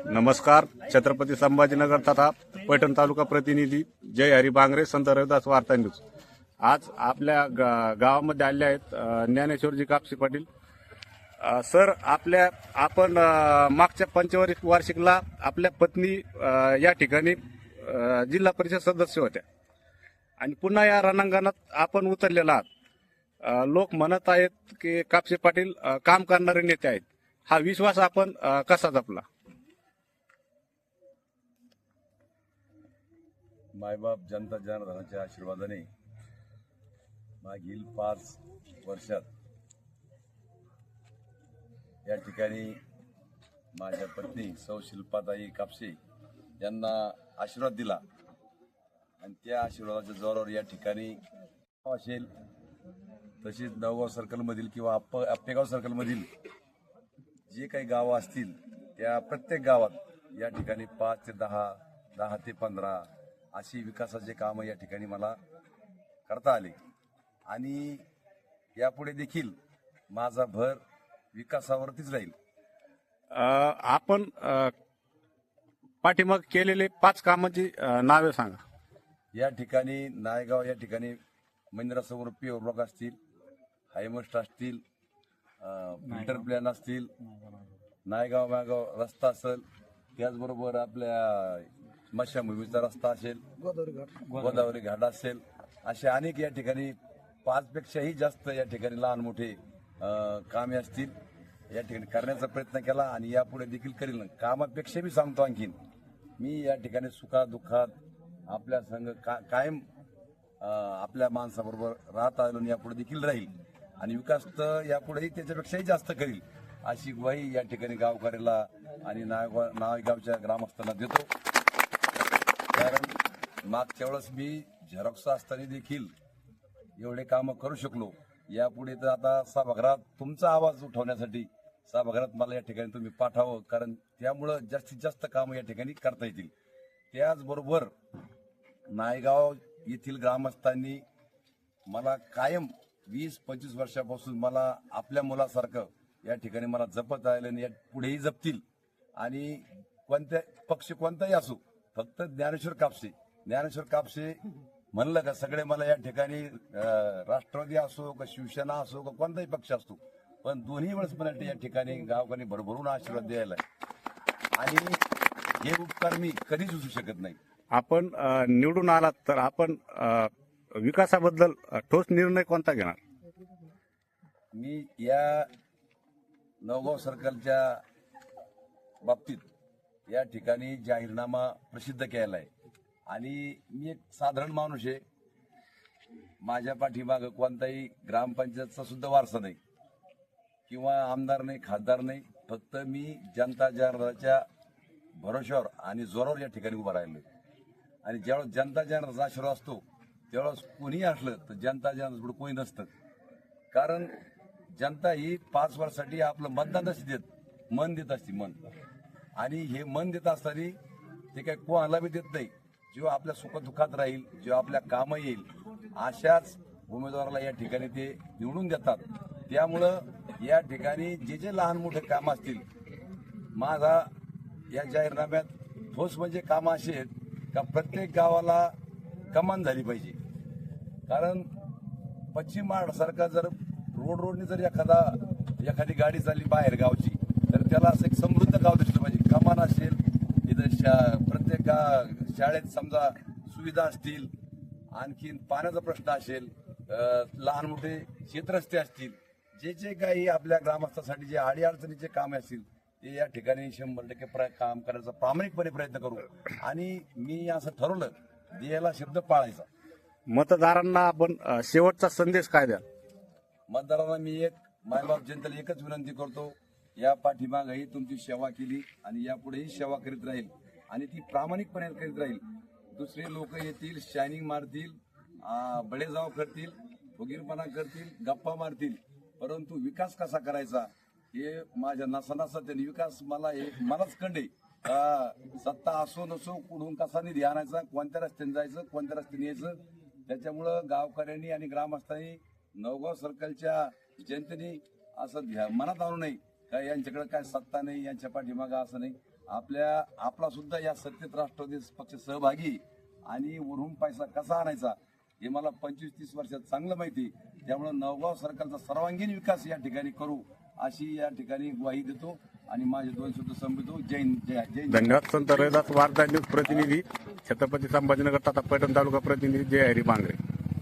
नमस्कार. छत्रपती संभाजीनगर तथा पैठण तालुका प्रतिनिधी जय हरी बांगरे, संत रविदास वार्ता न्यूज. आज आपल्या गावामध्ये आले आहेत ज्ञानेश्वरजी कापसे पाटील सर. आपण मागच्या पंचवार्षिकला आपल्या पत्नी या ठिकाणी जिल्हा परिषद सदस्य होत्या आणि पुन्हा या रणांगणात आपण उतरलेला आहात. लोक म्हणत आहेत की कापसे पाटील काम करणारे नेते आहेत. हा विश्वास आपण कसा जपला? मायबाप जनता जनार्दनाच्या आशीर्वादाने मागील 5 वर्षात या ठिकाणी माझ्या पत्नी सौ शिल्पाताई कापसे यांना आशीर्वाद दिला आणि त्या आशीर्वादाच्या जोरावर या ठिकाणी असेल तसेच नवगाव सर्कलमधील किंवा आप्पेगाव सर्कलमधील जे काही गावं असतील त्या प्रत्येक गावात या ठिकाणी 5 ते 10, 10 ते 15 अशी विकासाचे कामं या ठिकाणी मला करता आले आणि यापुढे देखील माझा भर विकासावरतीच राहील. आपण पाठीमाग केलेले 5 कामाची नावे सांगा. या ठिकाणी नायगाव या ठिकाणी महिंद्रासमोर प्युअर ब्लॉक असतील, हायमस्ट असतील, फिल्टर प्लॅन असतील, नायगाव मायगाव रस्ता असेल, त्याचबरोबर आपल्या स्मशानभूमीचा रस्ता असेल, गोदावरी घाट असेल, असे अनेक या ठिकाणी 5 पेक्षाही जास्त या ठिकाणी लहान मोठे कामे असतील या ठिकाणी करण्याचा प्रयत्न केला आणि यापुढे देखील करील. कामापेक्षा मी सांगतो आणखीन मी या ठिकाणी सुखादुःखात आपल्या संघ कायम आपल्या माणसाबरोबर राहत आलो आणि यापुढे देखील राहील आणि विकास तर यापुढेही त्याच्यापेक्षाही जास्त करील अशी ग्वाही या ठिकाणी गावकऱ्याला आणि नायगावच्या ग्रामस्थांना देतो. कारण मागच्या वेळेस मी झेरॉक्स असताना देखील एवढे कामं करू शकलो. यापुढे तर आता सभागृहात तुमचा आवाज उठवण्यासाठी सभागृहात मला या ठिकाणी तुम्ही पाठावं, कारण त्यामुळं जास्तीत जास्त कामं या ठिकाणी करता येतील. त्याचबरोबर नायगाव येथील ग्रामस्थांनी मला कायम 20-25 वर्षापासून मला आपल्या मुलासारखं या ठिकाणी मला जपत राहिलं आणि या पुढेही जपतील आणि कोणत्या पक्ष कोणताही असो, फक्त ज्ञानेश्वर कापसे म्हणलं का सगळे मला या ठिकाणी राष्ट्रवादी असो का शिवसेना असो का कोणताही पक्ष असतो, पण दोन्ही वेळेस मला या ठिकाणी गावकऱ्यांनी भरभरून आशीर्वाद द्यायला आणि हे उपकार मी कधीच विसरू शकत नाही. आपण निवडून आलात तर आपण विकासाबद्दल ठोस निर्णय कोणता घेणार? मी या नवगाव सर्कलच्या बाबतीत या ठिकाणी जाहीरनामा प्रसिद्ध केला आहे आणि मी एक साधारण माणूस आहे. माझ्या पाठीमागं कोणताही ग्रामपंचायतचा सुद्धा वारसा नाही किंवा आमदार नाही, खासदार नाही. फक्त मी जनता जनार्दनाच्या भरोश्यावर आणि जोरावर या ठिकाणी उभा राहिलो आणि ज्यावेळेस जनता जनार्दनाचा आशीर्वाद असतो त्यावेळेस कोणीही असलं तर जनता जनार्दनापुढे कोणी नसतं. कारण जनता ही 5 वर्षासाठी आपलं मतदान असते देत, मन देत असते मन, आणि हे मन देत असताना ते काही कोणाला बी देत नाही. जेव्हा आपल्या सुखदुःखात राहील, जेव्हा आपल्या कामं येईल अशाच उमेदवाराला या ठिकाणी ते निवडून देतात. त्यामुळं या ठिकाणी जे जे लहान मोठे कामं असतील माझा या जाहीरनाम्यात ठोस म्हणजे कामं अशी आहेत का प्रत्येक गावाला कमान झाली पाहिजे. कारण पश्चिम महाराष्ट्रासारखा जर रोडने जर एखादी गाडी चालली बाहेर गावची तर त्याला असं एक समृद्ध गाव दिसलं पाहिजे. कमान असेल इथं प्रत्येक शाळेत समजा सुविधा असतील, आणखीन पाण्याचा प्रश्न असेल, लहान मोठे शेतरस्ते असतील, जे जे काही आपल्या ग्रामस्थांसाठी जे अडीअडचणीचे काम असतील ते या ठिकाणी 100% काम करायचा प्रामाणिकपणे प्रयत्न करू आणि मी असं ठरवलं दिलेला शब्द पाळायचा. मतदारांना आपण शेवटचा संदेश काय द्याल? मतदारांना मी मायबाप जनतेला एकच विनंती करतो, या पाठीमागही तुमची सेवा केली आणि यापुढेही सेवा करीत राहील आणि ती प्रामाणिकपणे करीत राहील. दुसरे लोक येतील, शायनिंग मारतील, बडेजाव करतील, फुगीरपणा करतील, गप्पा मारतील, परंतु विकास कसा करायचा हे माझ्या नसानसा त्यांनी विकास मलाच कंडे. सत्ता असो नसो कुठून कसा निधी आणायचा, कोणत्या रस्त्याने जायचं, कोणत्या रस्त्याने यायचं, त्याच्यामुळं गावकऱ्यांनी आणि ग्रामस्थांनी नवगाव सर्कलच्या जनतेने असं मनात आणू नये काय यांच्याकडे काय सत्ता नाही, यांच्या पाठीमागं असं नाही. आपला सुद्धा या सत्तेत राष्ट्रवादी पक्ष सहभागी आणि वरून पैसा कसा आणायचा हे मला 25-30 वर्षात चांगलं माहिती. त्यामुळे नवगाव सर्कलचा सर्वांगीण विकास या ठिकाणी करू अशी या ठिकाणी ग्वाही देतो आणि माझे 2 शब्द संपवितो. जय हिंद, जय जय. धन्यवाद. संत रविदास वार्ता न्यूज प्रतिनिधी छत्रपती संभाजीनगर तथा पैठण तालुका प्रतिनिधी जय हरी बांगरे.